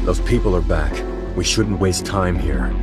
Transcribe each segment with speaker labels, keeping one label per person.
Speaker 1: Those people are back. We shouldn't waste time here.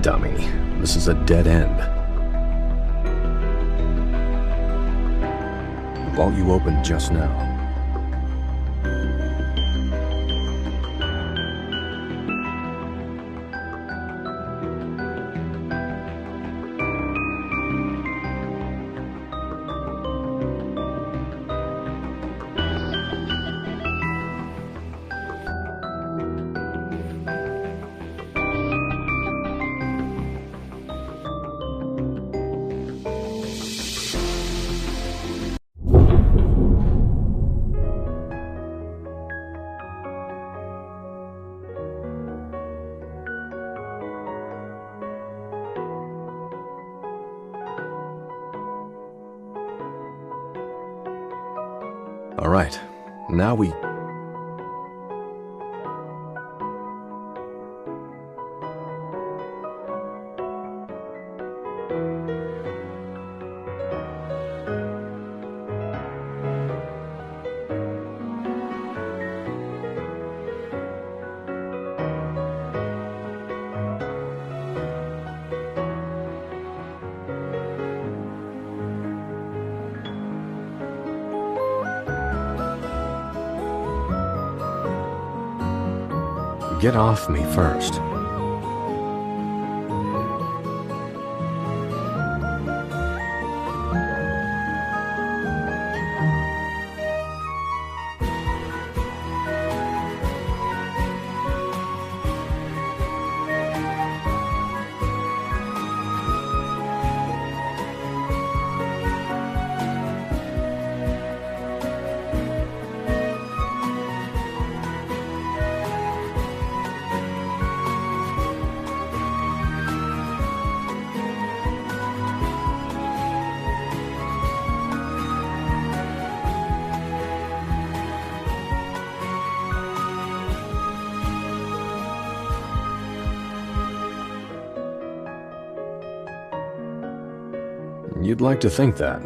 Speaker 1: Dummy. This is a dead end. The vault you opened just now. All right, now we... Get off me first. You'd like to think that.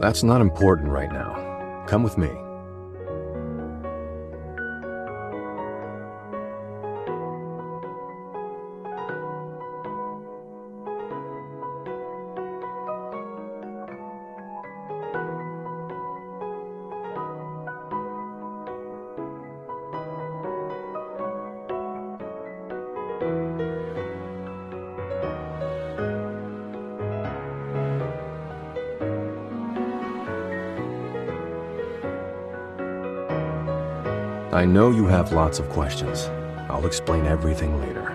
Speaker 1: That's not important right now. Come with me. I know you have lots of questions. I'll explain everything later.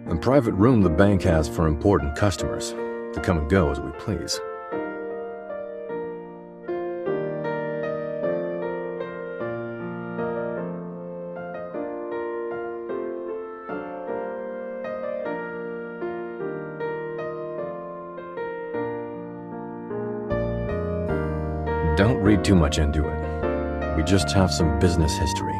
Speaker 1: A private room the bank has for important customers to come and go as we please. Don't read too much into it. We just have some business history.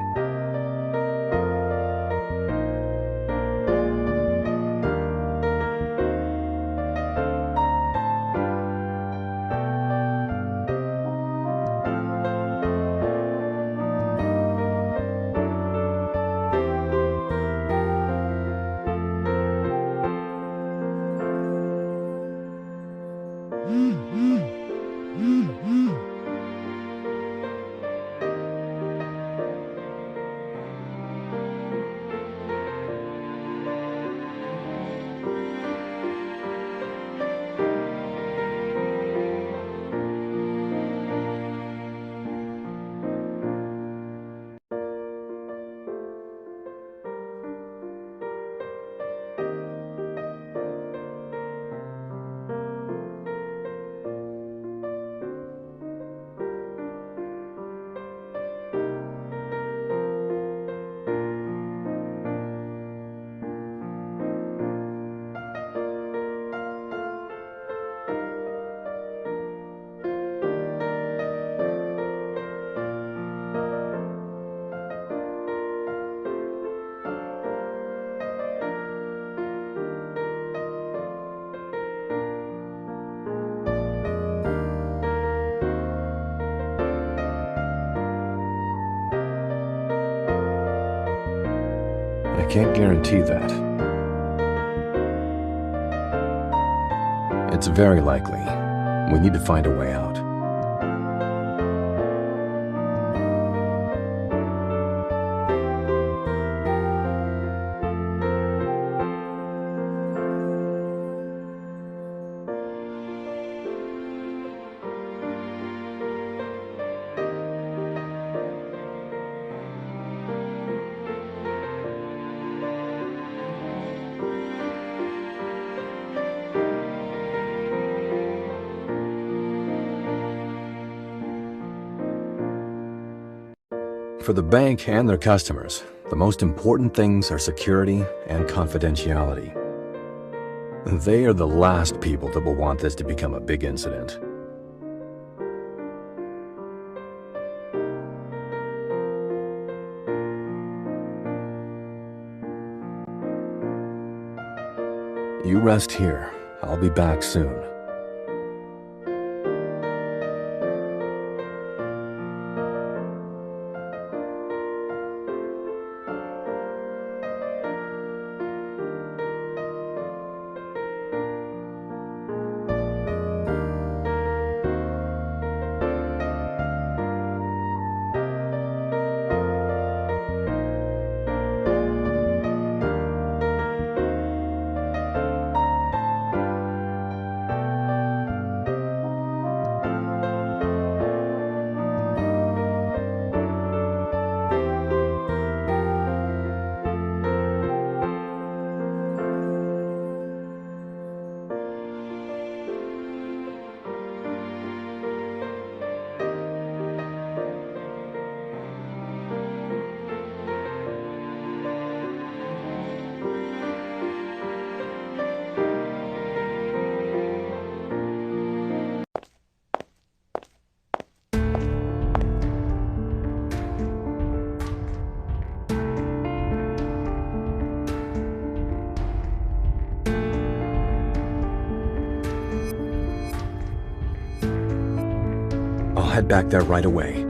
Speaker 1: I can't guarantee that. It's very likely. We need to find a way out. For the bank and their customers, the most important things are security and confidentiality. They are the last people that will want this to become a big incident. You rest here. I'll be back soon. I'll head back there right away.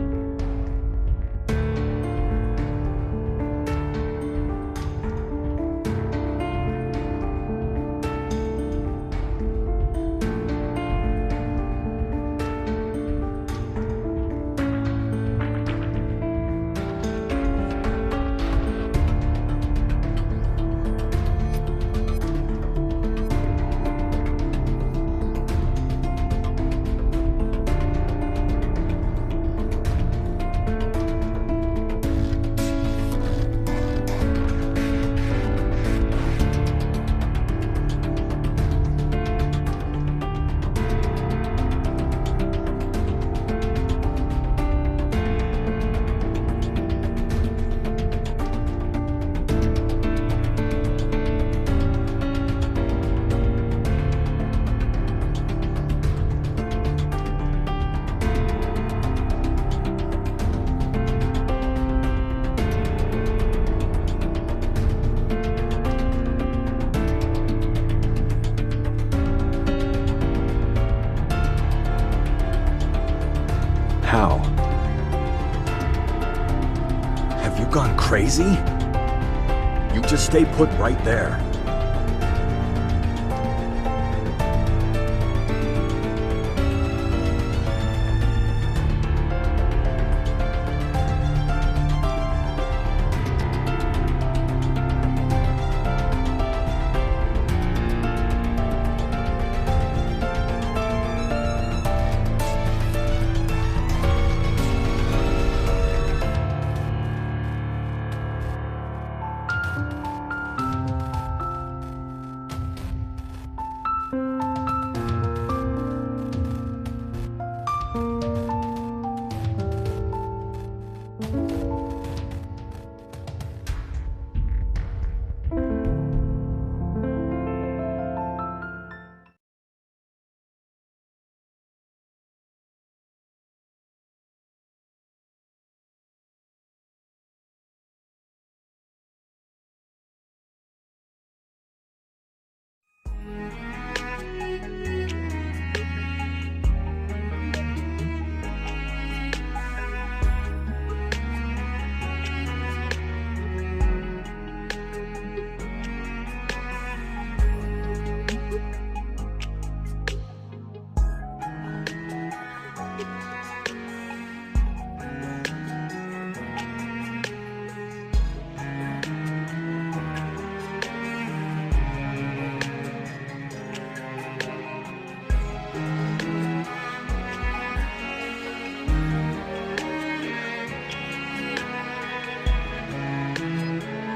Speaker 1: crazy? You just stay put right there.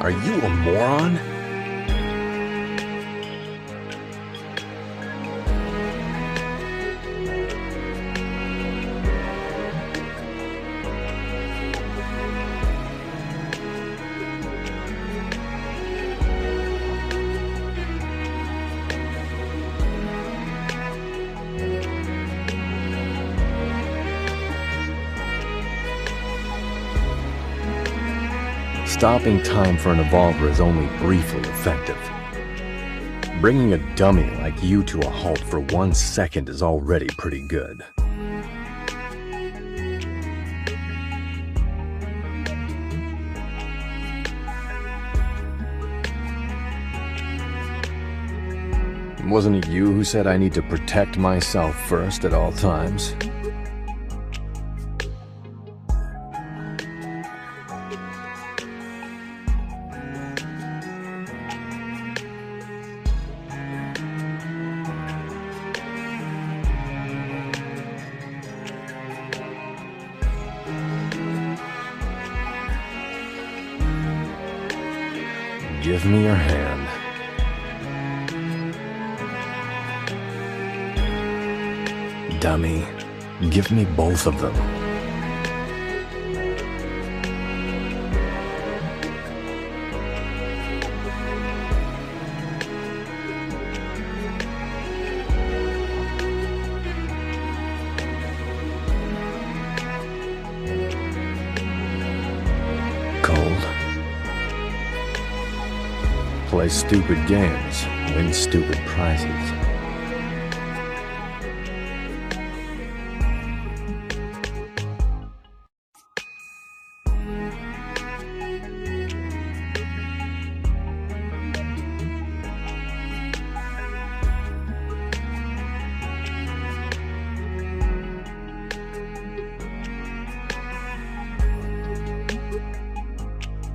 Speaker 1: Are you a moron? Stopping time for an evolver is only briefly effective. Bringing a dummy like you to a halt for 1 second is already pretty good. Wasn't it you who said I need to protect myself first at all times? Give me your hand. Dummy, give me both of them. Cold. Play stupid games, win stupid prizes.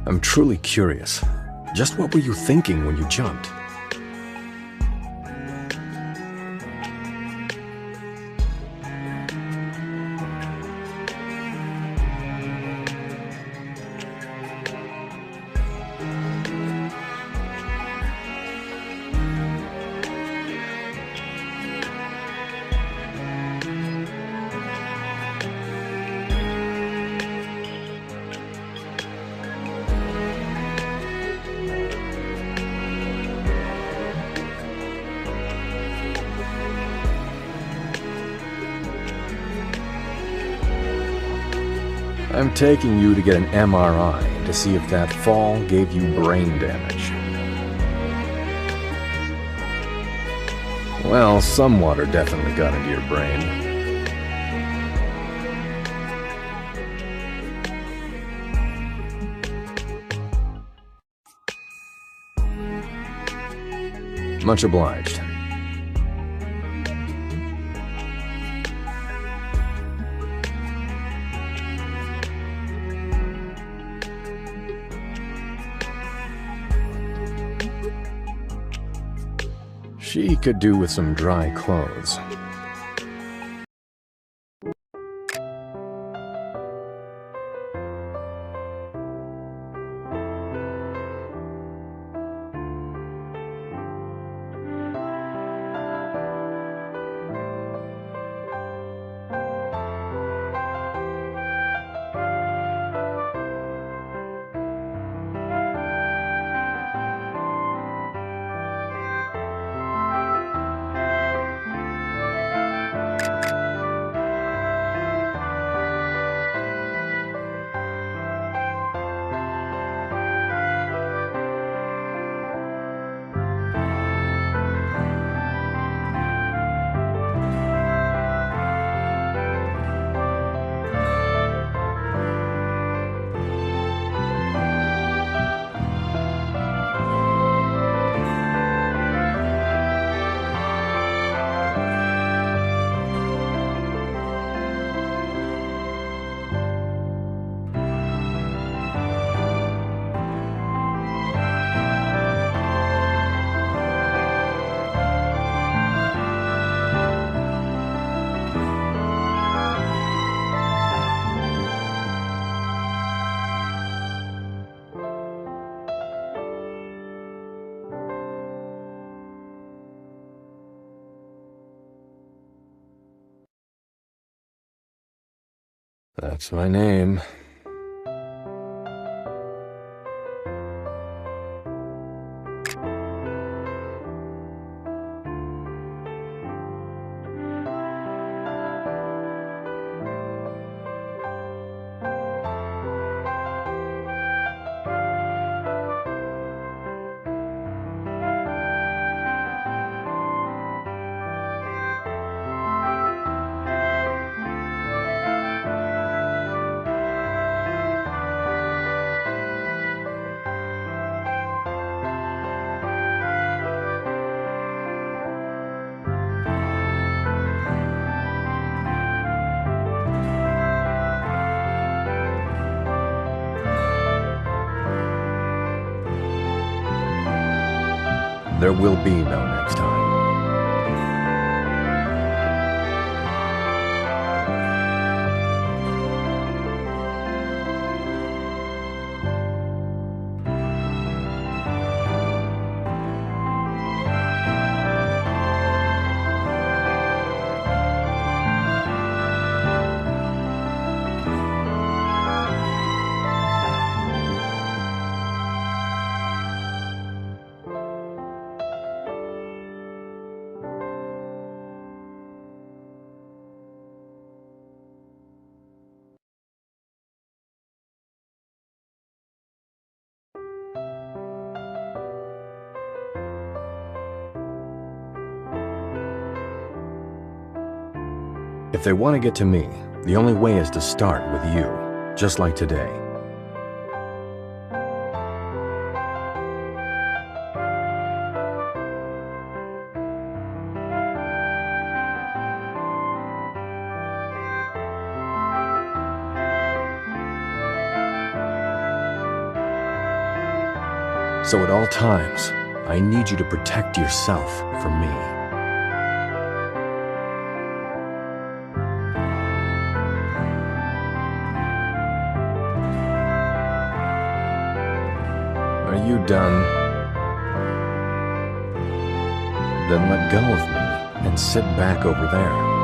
Speaker 1: I'm truly curious. Just what were you thinking when you jumped? I'm taking you to get an MRI to see if that fall gave you brain damage. Well, some water definitely got into your brain. Much obliged. She could do with some dry clothes. That's my name. There will be no next time. If they want to get to me, the only way is to start with you, just like today. So at all times, I need you to protect yourself from me. Are you done? Then let go of me and sit back over there.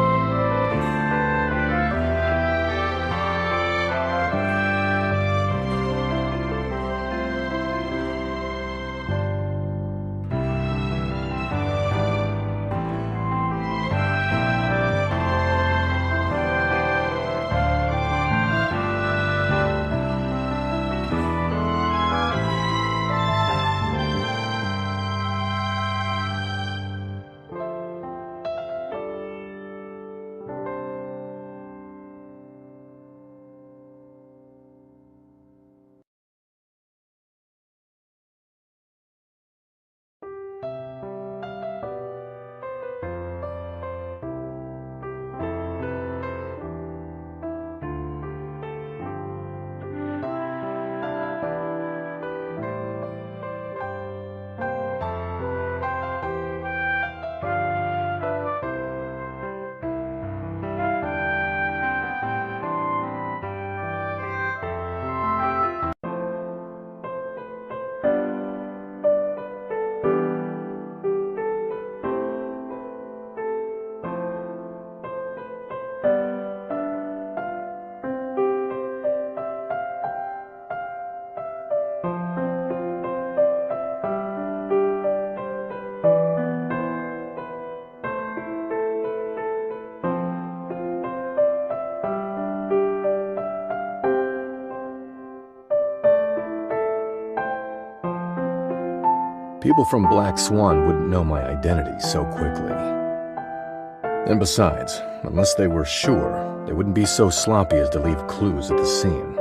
Speaker 1: People from Black Swan wouldn't know my identity so quickly. And besides, unless they were sure, they wouldn't be so sloppy as to leave clues at the scene.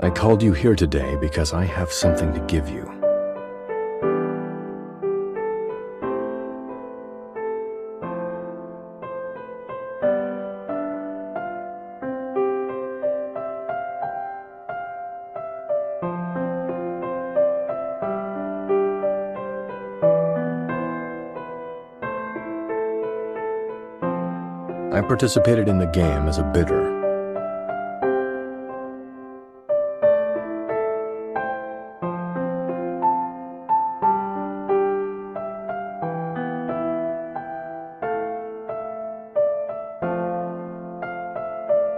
Speaker 1: I called you here today because I have something to give you. I participated in the game as a bidder.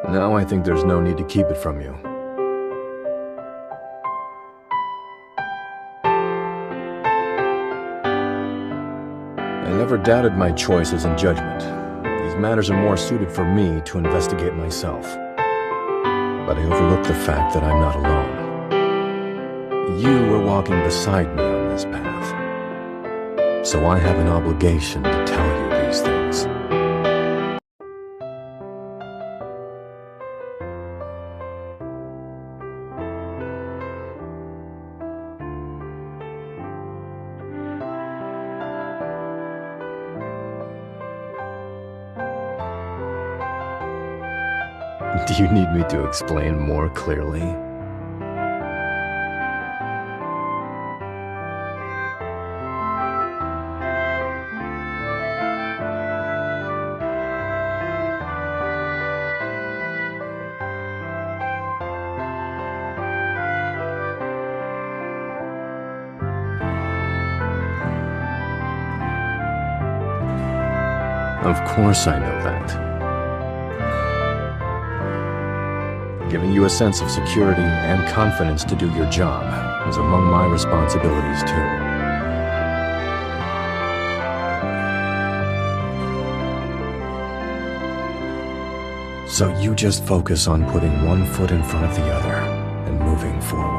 Speaker 1: Now I think there's no need to keep it from you. I never doubted my choices and judgment. These matters are more suited for me to investigate myself. But I overlooked the fact that I'm not alone. You were walking beside me on this path. So I have an obligation to tell you these things. Do you need me to explain more clearly? Of course I know that. Giving you a sense of security and confidence to do your job is among my responsibilities too. So you just focus on putting one foot in front of the other and moving forward.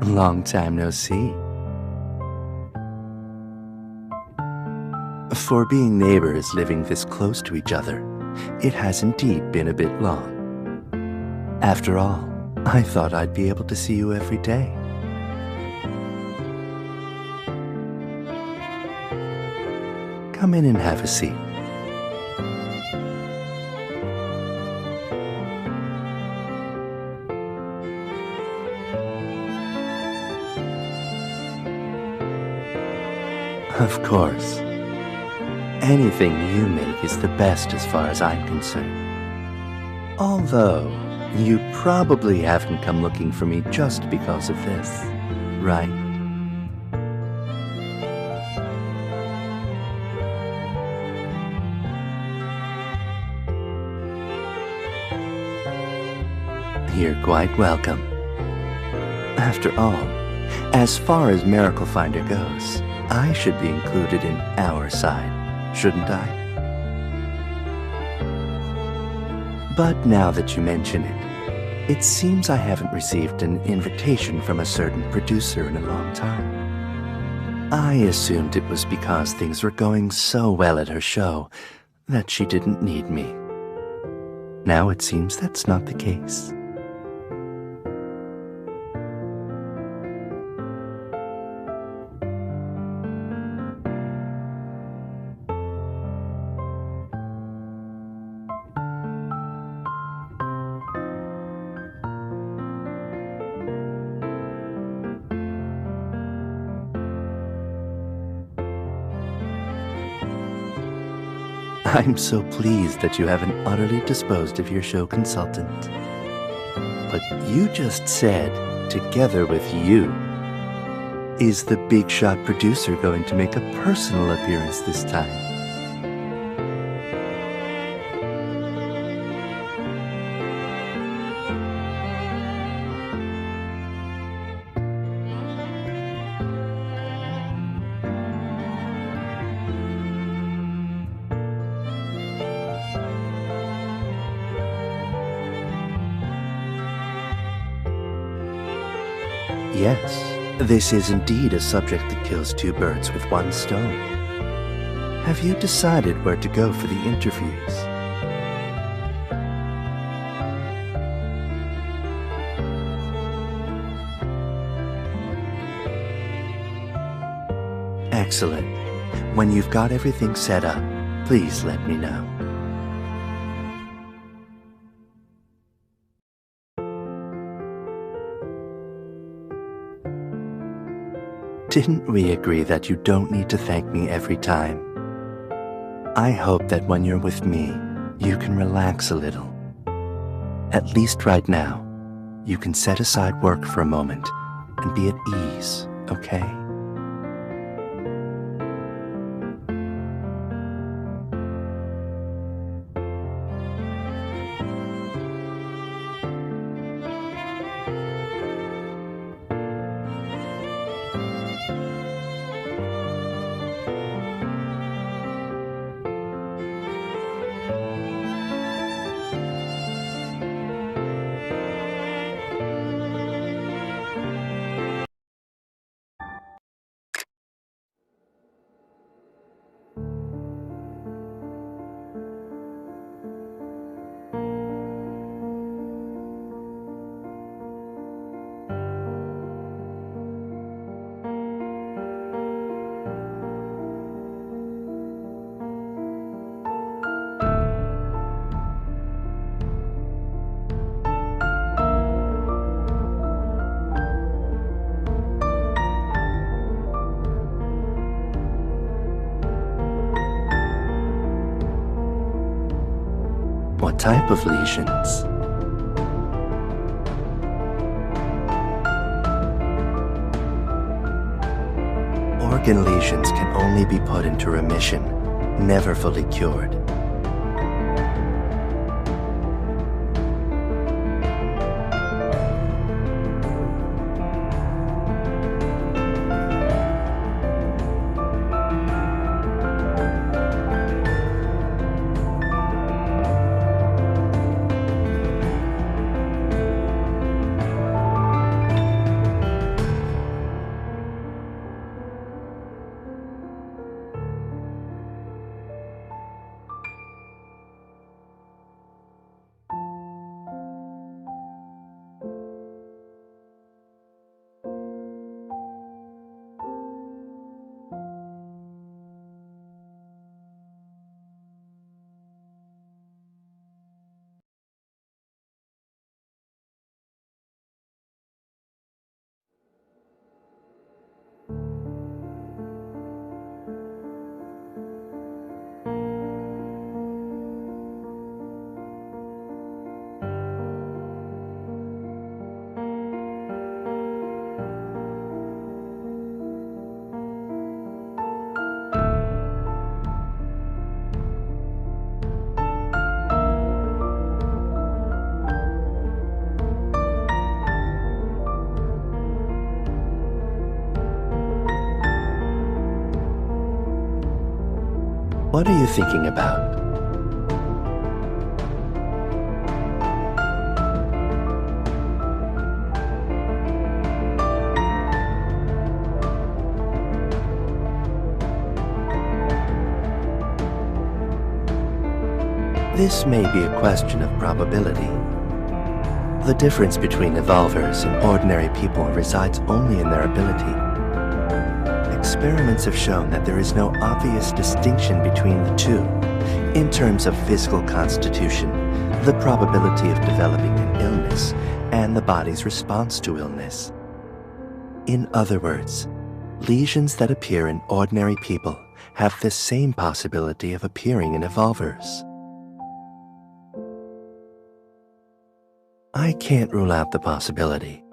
Speaker 2: Long time no see. For being neighbors living this close to each other, it has indeed been a bit long. After all, I thought I'd be able to see you every day. Come in and have a seat. Of course. Anything you make is the best as far as I'm concerned. Although, you probably haven't come looking for me just because of this, right? You're quite welcome. After all, as far as Miracle Finder goes, I should be included in our side, shouldn't I? But now that you mention it, it seems I haven't received an invitation from a certain producer in a long time. I assumed it was because things were going so well at her show that she didn't need me. Now it seems that's not the case. I'm so pleased that you haven't utterly disposed of your show consultant. But you just said, together with you. Is the big shot producer going to make a personal appearance this time? Yes, this is indeed a subject that kills two birds with one stone. Have you decided where to go for the interviews? Excellent. When you've got everything set up, please let me know. Didn't we agree that you don't need to thank me every time? I hope that when you're with me, you can relax a little. At least right now, you can set aside work for a moment and be at ease, okay? What type of lesions? Organ lesions can only be put into remission, never fully cured. What are you thinking about? This may be a question of probability. The difference between evolvers and ordinary people resides only in their ability. Experiments have shown that there is no obvious distinction between the two. In terms of physical constitution, the probability of developing an illness, and the body's response to illness. In other words, lesions that appear in ordinary people have the same possibility of appearing in evolvers. I can't rule out the possibility.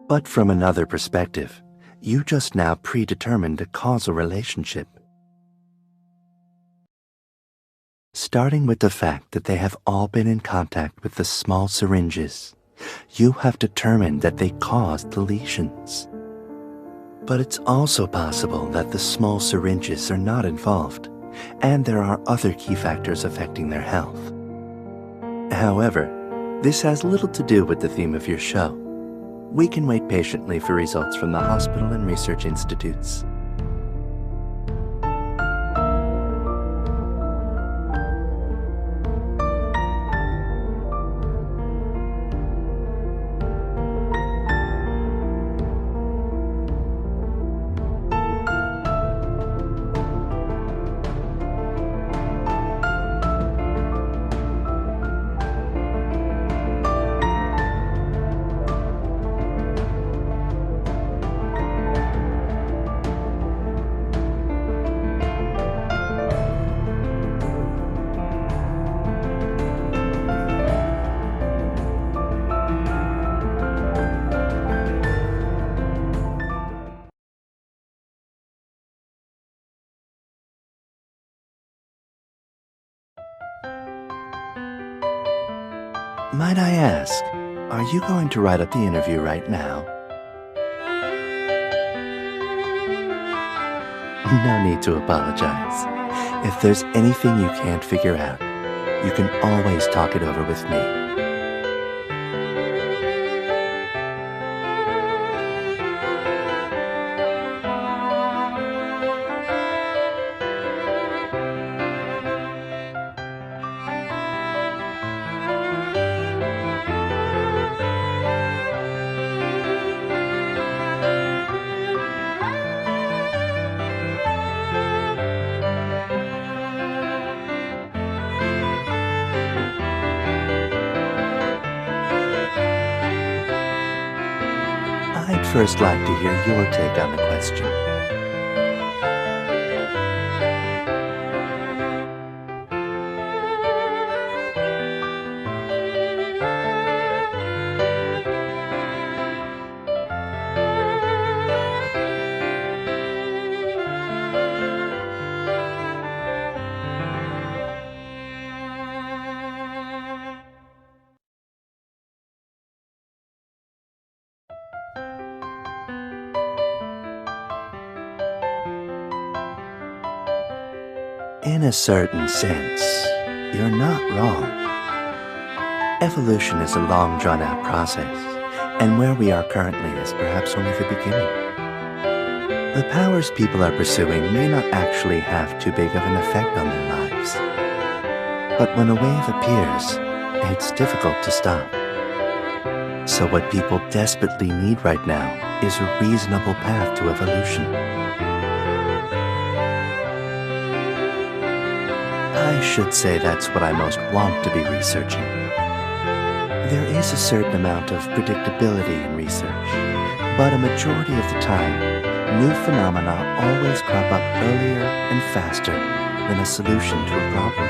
Speaker 2: But from another perspective, you just now predetermined a causal relationship. Starting with the fact that they have all been in contact with the small syringes, you have determined that they caused the lesions. But it's also possible that the small syringes are not involved, and there are other key factors affecting their health. However, this has little to do with the theme of your show. We can wait patiently for results from the hospital and research institutes. Might I ask, are you going to write up the interview right now? No need to apologize. If there's anything you can't figure out, you can always talk it over with me. I'd first like to hear your take on the question. In a certain sense, you're not wrong. Evolution is a long drawn-out process, and where we are currently is perhaps only the beginning. The powers people are pursuing may not actually have too big of an effect on their lives. But when a wave appears, it's difficult to stop. So what people desperately need right now is a reasonable path to evolution. I should say that's what I most want to be researching. There is a certain amount of predictability in research, but a majority of the time, new phenomena always crop up earlier and faster than a solution to a problem.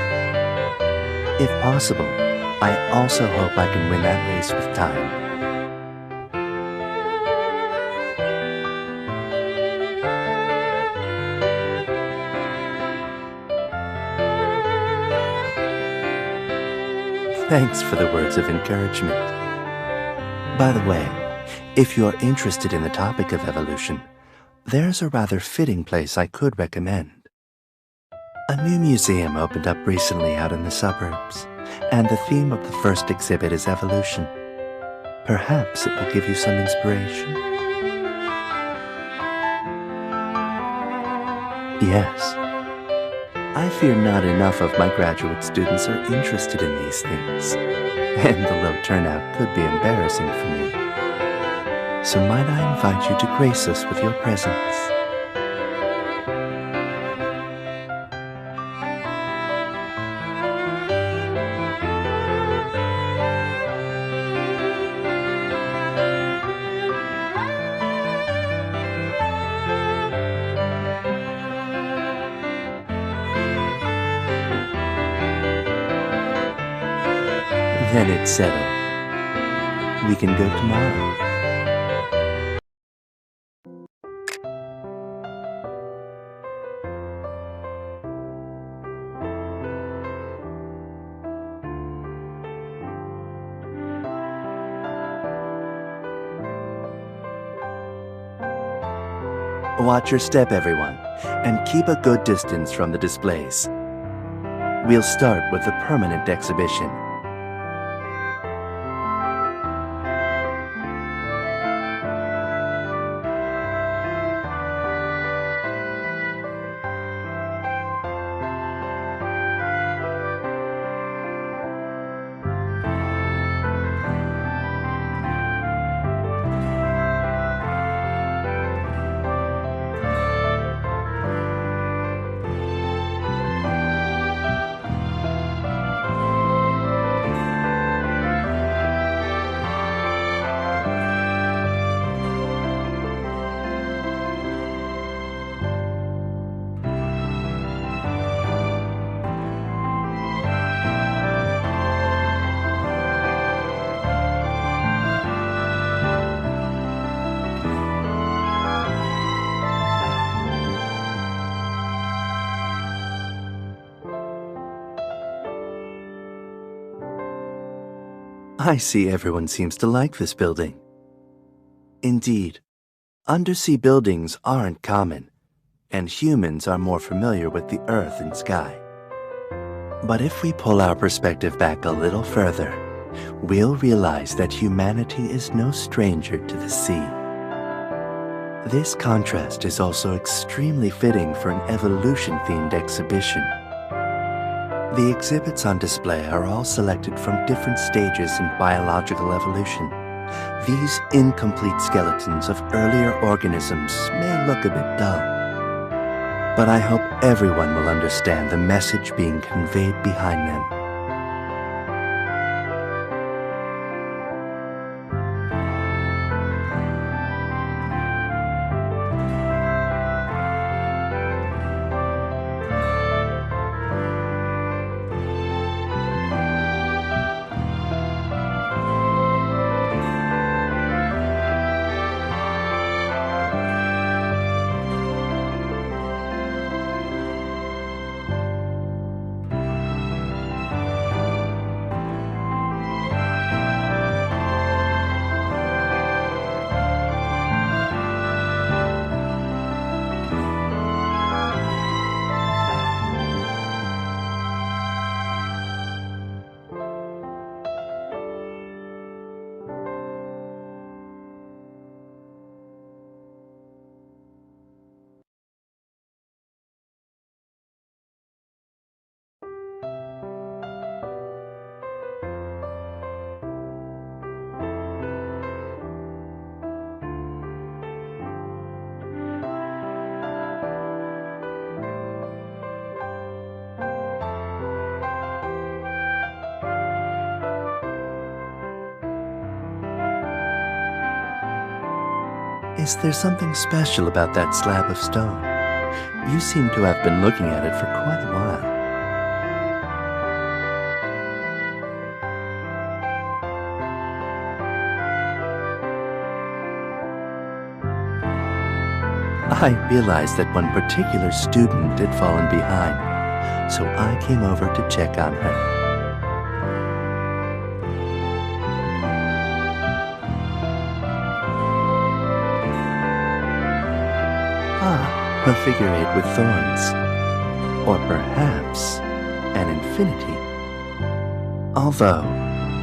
Speaker 2: If possible, I also hope I can win that race with time. Thanks for the words of encouragement. By the way, if you're interested in the topic of evolution, there's a rather fitting place I could recommend. A new museum opened up recently out in the suburbs, and the theme of the first exhibit is evolution. Perhaps it will give you some inspiration. Yes. I fear not enough of my graduate students are interested in these things, and the low turnout could be embarrassing for me. So might I invite you to grace us with your presence? Then it's settled. We can go tomorrow. Watch your step, everyone, and keep a good distance from the displays. We'll start with the permanent exhibition. I see everyone seems to like this building. Indeed, undersea buildings aren't common, and humans are more familiar with the earth and sky. But if we pull our perspective back a little further, we'll realize that humanity is no stranger to the sea. This contrast is also extremely fitting for an evolution-themed exhibition. The exhibits on display are all selected from different stages in biological evolution. These incomplete skeletons of earlier organisms may look a bit dull, but I hope everyone will understand the message being conveyed behind them. Is there something special about that slab of stone? You seem to have been looking at it for quite a while. I realized that one particular student had fallen behind, so I came over to check on her. A figure eight with thorns. or perhaps an infinity. Although,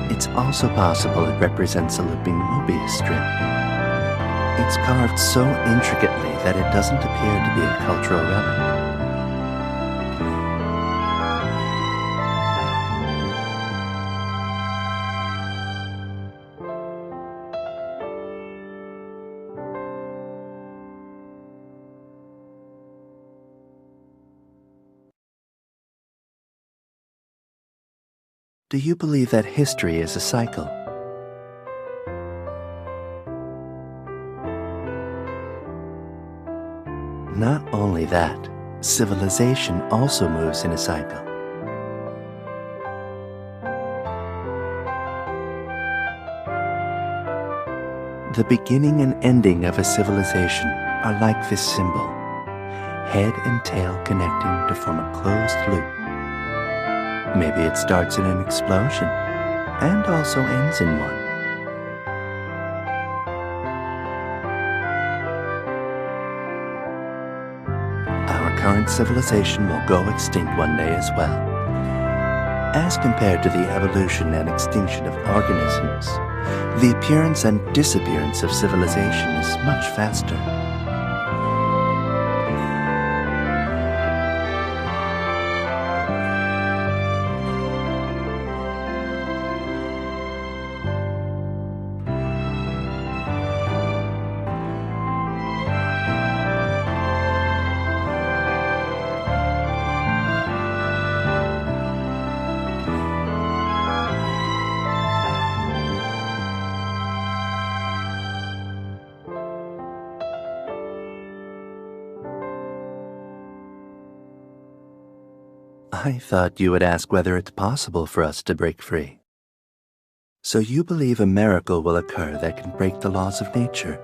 Speaker 2: it's also possible it represents a looping Mobius strip. It's carved so intricately that it doesn't appear to be a cultural relic. Do you believe that history is a cycle? Not only that, civilization also moves in a cycle. The beginning and ending of a civilization are like this symbol, head and tail connecting to form a closed loop. Maybe it starts in an explosion and also ends in one. Our current civilization will go extinct one day as well. As compared to the evolution and extinction of organisms, the appearance and disappearance of civilization is much faster. I thought you would ask whether it's possible for us to break free. So you believe a miracle will occur that can break the laws of nature?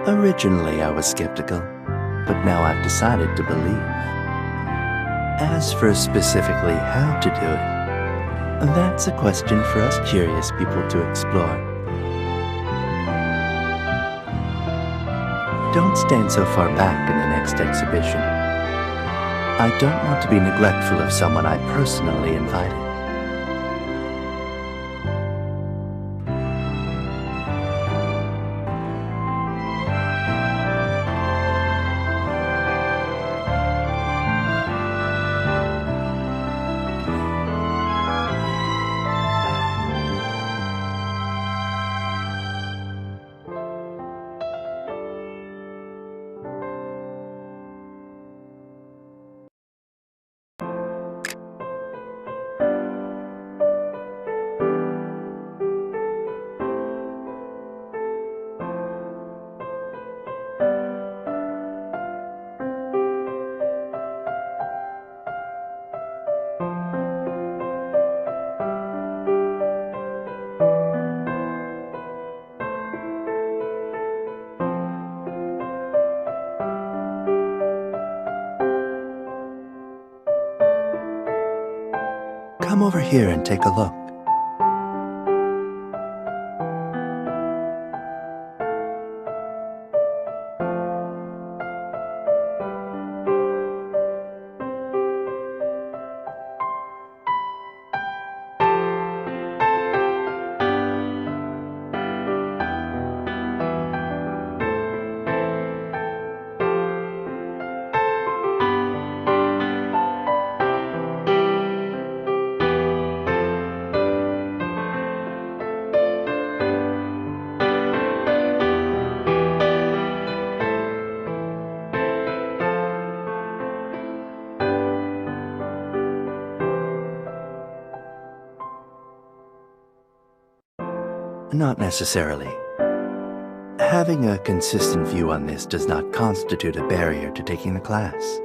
Speaker 2: Originally, I was skeptical, but now I've decided to believe. As for specifically how to do it, that's a question for us curious people to explore. Don't stand so far back in the next exhibition. I don't want to be neglectful of someone I personally invited. Come over here and take a look. Not necessarily. Having a consistent view on this does not constitute a barrier to taking the class,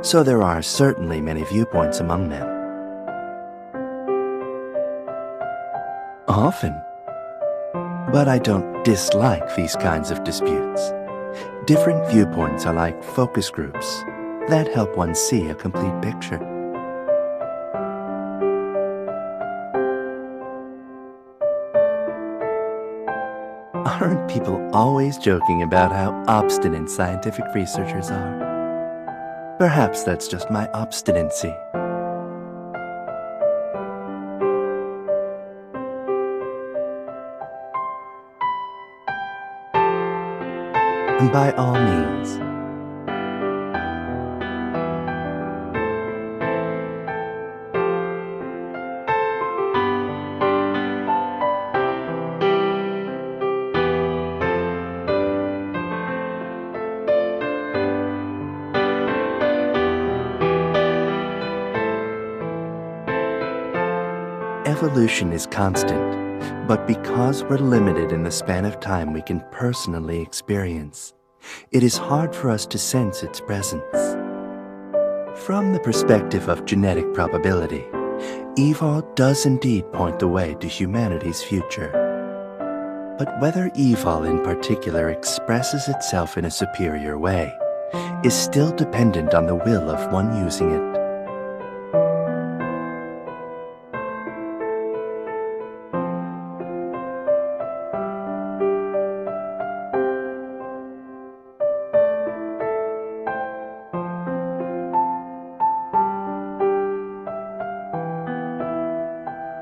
Speaker 2: so there are certainly many viewpoints among them. Often. But I don't dislike these kinds of disputes. Different viewpoints are like focus groups that help one see a complete picture. Aren't people always joking about how obstinate scientific researchers are? Perhaps that's just my obstinacy. By all means. Evolution is constant, but because we're limited in the span of time we can personally experience, it is hard for us to sense its presence. From the perspective of genetic probability, Evol does indeed point the way to humanity's future. But whether Evol in particular expresses itself in a superior way is still dependent on the will of one using it.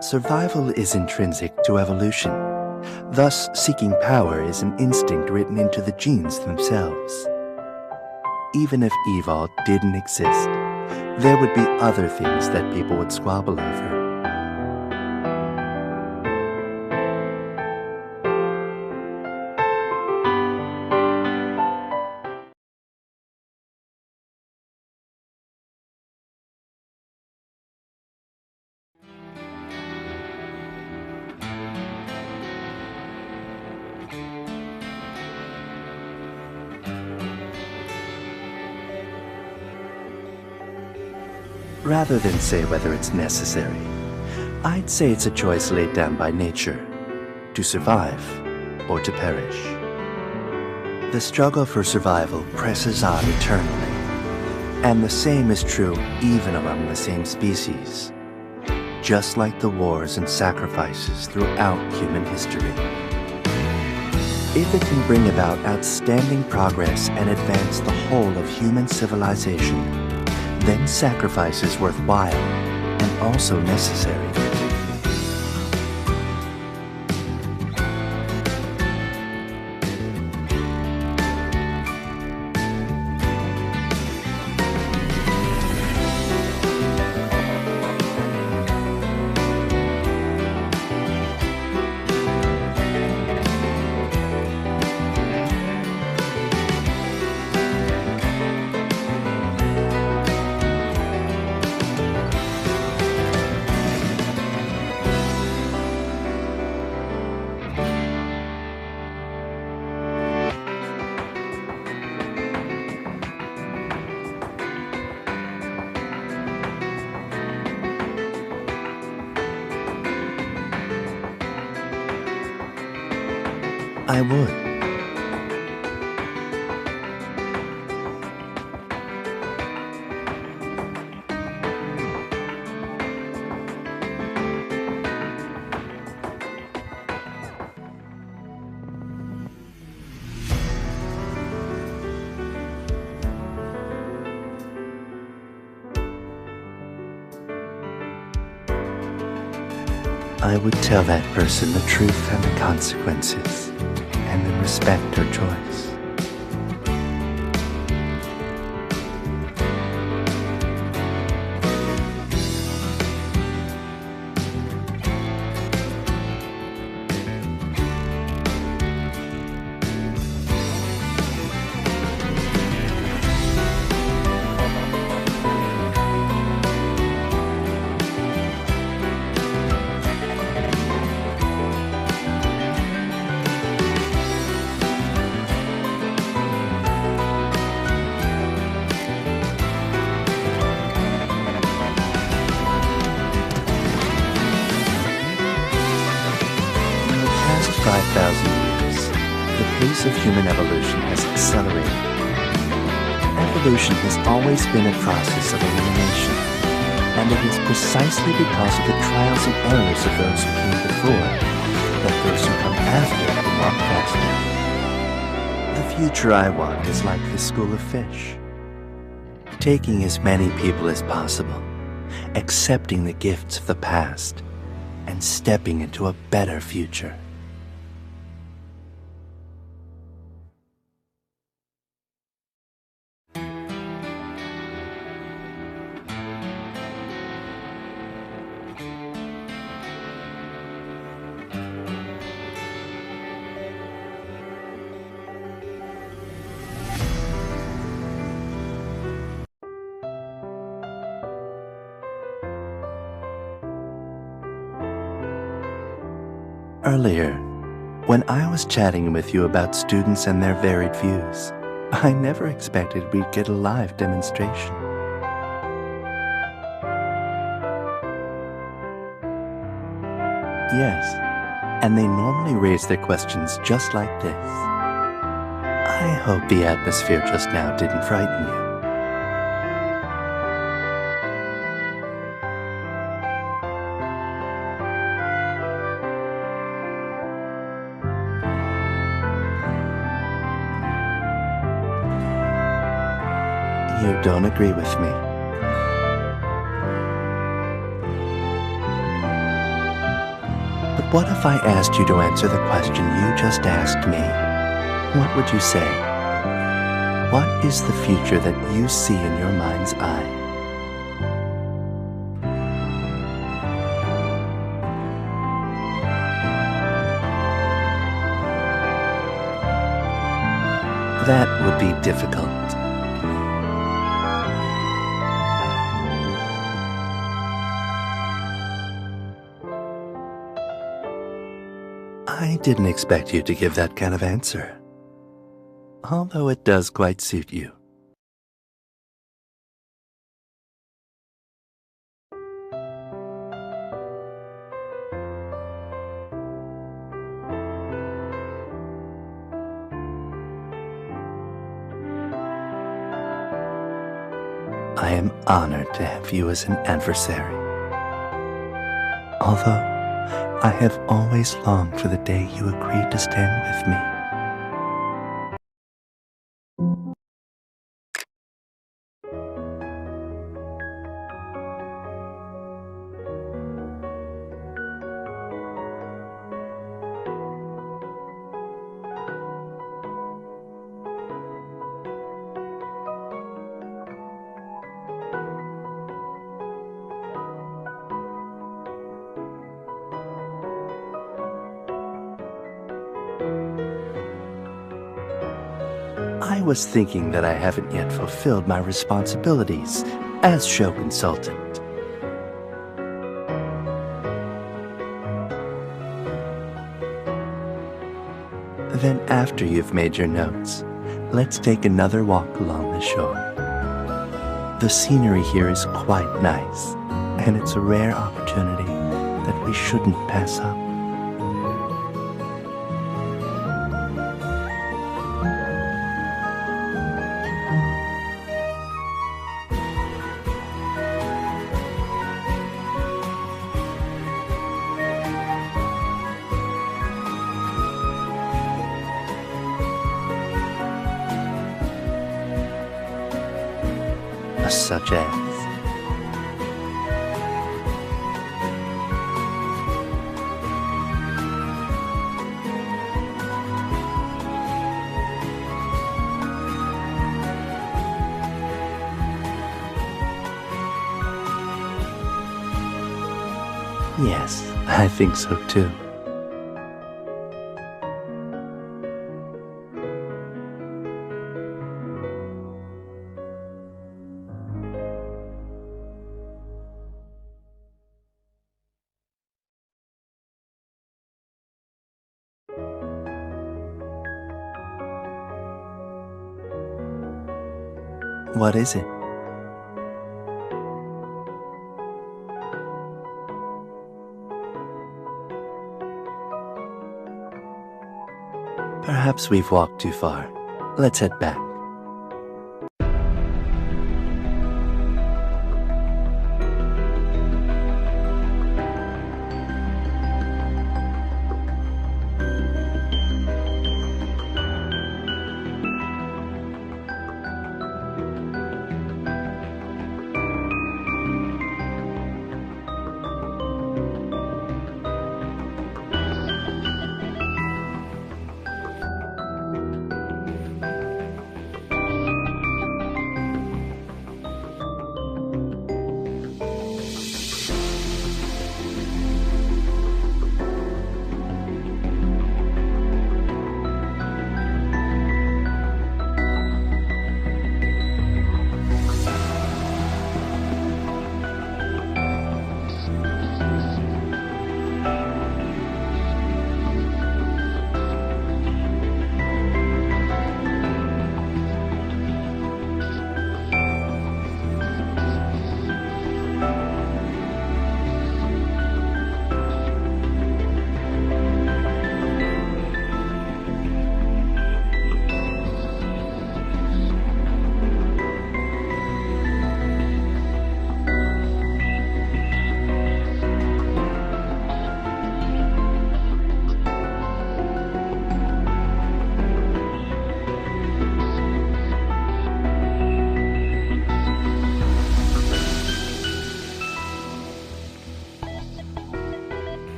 Speaker 2: Survival is intrinsic to evolution. Thus, seeking power is an instinct written into the genes themselves. Even if Evol didn't exist, there would be other things that people would squabble over. Rather than say whether it's necessary, I'd say it's a choice laid down by nature, to survive or to perish. The struggle for survival presses on eternally, and the same is true even among the same species, just like the wars and sacrifices throughout human history. If it can bring about outstanding progress and advance the whole of human civilization, then sacrifice is worthwhile and also necessary. I would. I would tell that person the truth and the consequences, and then respect her choice. 5,000 years, the pace of human evolution has accelerated. Evolution has always been a process of elimination, and it is precisely because of the trials and errors of those who came before that those who come after can walk faster. The future I want is like the school of fish, taking as many people as possible, accepting the gifts of the past, and stepping into a better future. Earlier, when I was chatting with you about students and their varied views, I never expected we'd get a live demonstration. Yes, and they normally raise their questions just like this. I hope the atmosphere just now didn't frighten you. You don't agree with me. But what if I asked you to answer the question you just asked me? What would you say? What is the future that you see in your mind's eye? That would be difficult. I didn't expect you to give that kind of answer, although it does quite suit you. I am honored to have you as an adversary, although I have always longed for the day you agreed to stand with me. I was thinking that I haven't yet fulfilled my responsibilities as show consultant. Then after you've made your notes, let's take another walk along the shore. The scenery here is quite nice, and it's a rare opportunity that we shouldn't pass up. Such as yes, I think so too. What is it? Perhaps we've walked too far. Let's head back.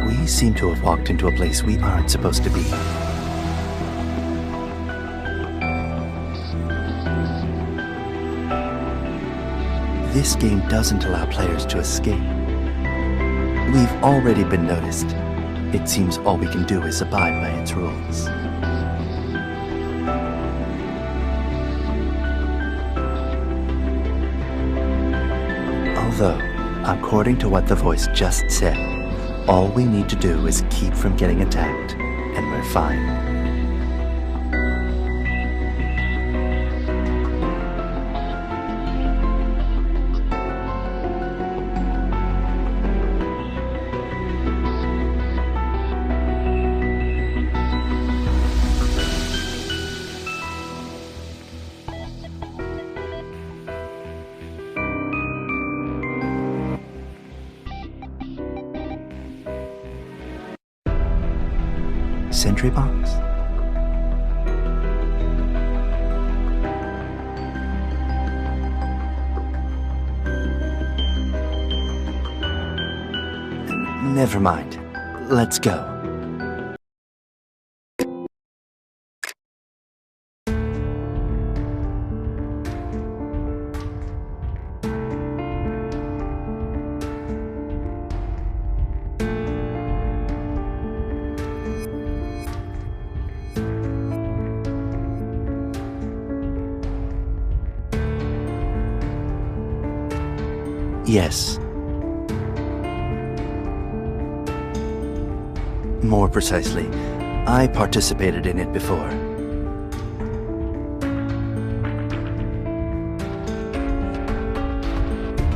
Speaker 2: We seem to have walked into a place we aren't supposed to be. This game doesn't allow players to escape. We've already been noticed. It seems all we can do is abide by its rules. Although, according to what the voice just said, all we need to do is keep from getting attacked, and we're fine. Sentry box? Never mind. Let's go. Yes. More precisely, I participated in it before.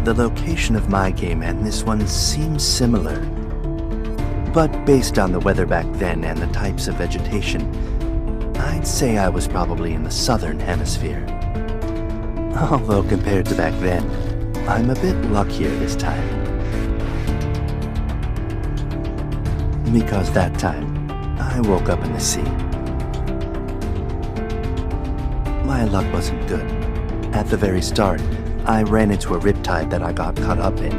Speaker 2: The location of my game and this one seems similar. But based on the weather back then and the types of vegetation, I'd say I was probably in the southern hemisphere. Although compared to back then, I'm a bit luckier this time. Because that time, I woke up in the sea. My luck wasn't good. At the very start, I ran into a riptide that I got caught up in.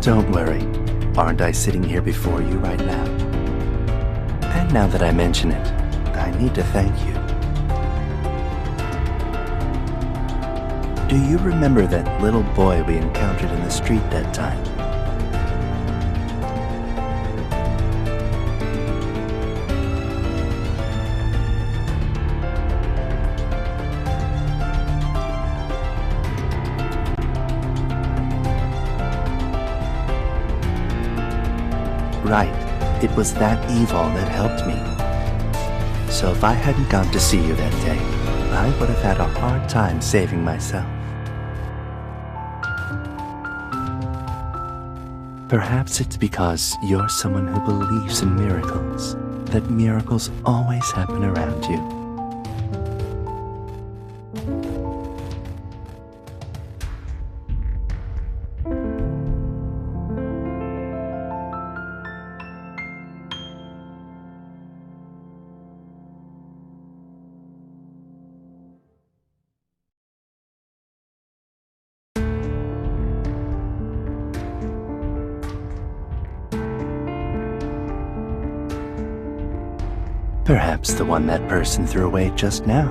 Speaker 2: Don't worry. Aren't I sitting here before you right now? And now that I mention it, I need to thank you. Do you remember that little boy we encountered in the street that time? Right, it was that Evil that helped me. So if I hadn't gone to see you that day, I would have had a hard time saving myself. Perhaps it's because you're someone who believes in miracles, that miracles always happen around you. Perhaps the one that person threw away just now.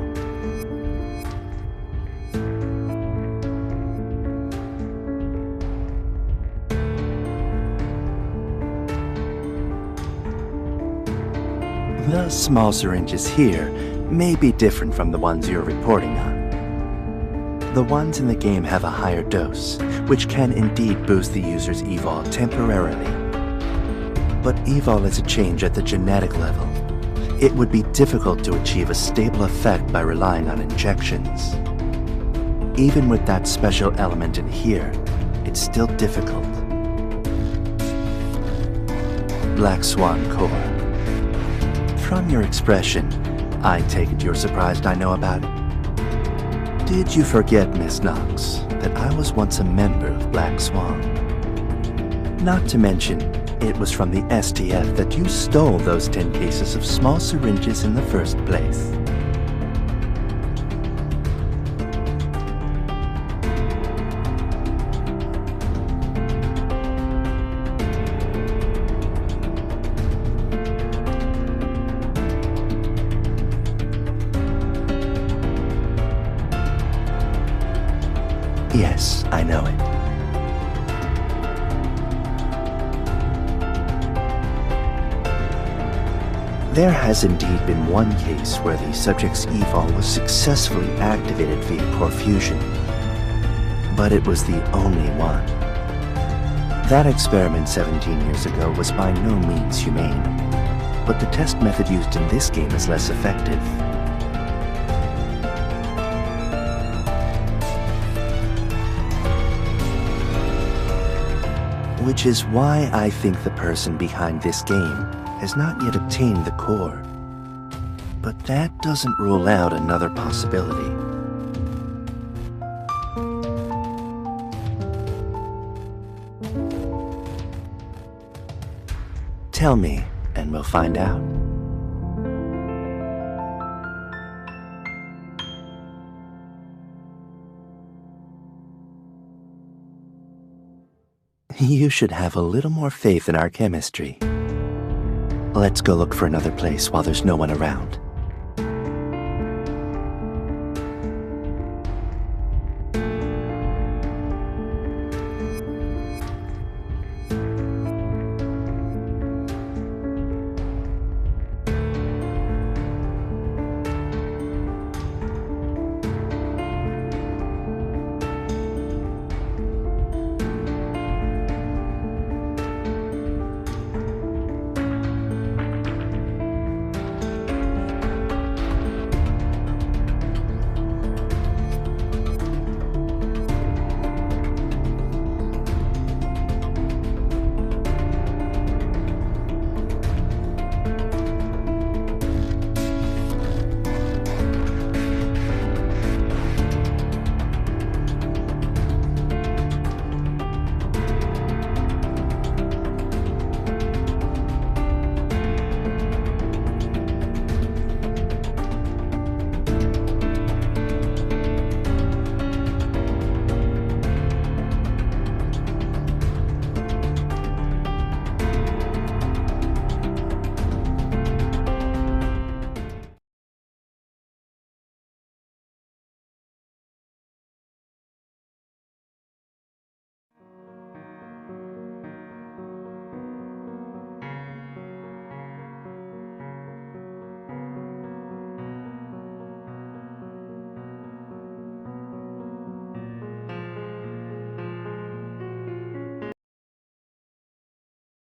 Speaker 2: The small syringes here may be different from the ones you're reporting on. The ones in the game have a higher dose, which can indeed boost the user's evol temporarily. But evol is a change at the genetic level. It would be difficult to achieve a stable effect by relying on injections. Even with that special element in here, it's still difficult. Black Swan Core. From your expression, I take it you're surprised I know about it. Did you forget, Miss Knox, that I was once a member of Black Swan? Not to mention, it was from the STF that you stole those 10 cases of small syringes in the first place. Yes, I know it. There has indeed been one case where the subject's evol was successfully activated via core fusion, but it was the only one. That experiment 17 years ago was by no means humane, but the test method used in this game is less effective. Which is why I think the person behind this game has not yet obtained the core. But that doesn't rule out another possibility. Tell me, and we'll find out. You should have a little more faith in our chemistry. Let's go look for another place while there's no one around.